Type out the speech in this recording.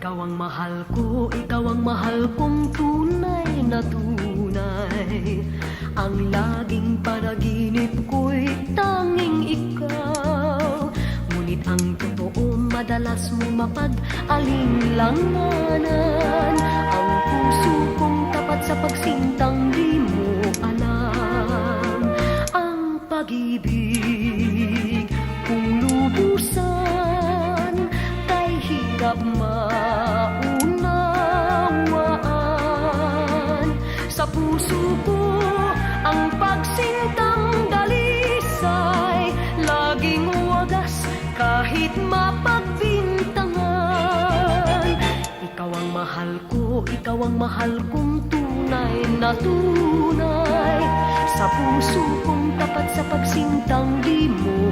Ikaw ang mahal ko, ikaw ang mahal kong tunay na tunay. Ang laging panaginip ko'y tanging ikaw. Ngunit ang totoo madalas mo mapag-alinlanganan. Ang puso kong tapat sa pagsintang di mo alam. Ang pag-ibig kung lubusan kay hirap maunawaan. Sa puso ko ang pagsintang dalisay, laging wagas kahit mapagbintangan. Ikaw ang mahal ko, ikaw ang mahal kong tunay na tunay. Sa puso kong tapat sa pagsintang di mo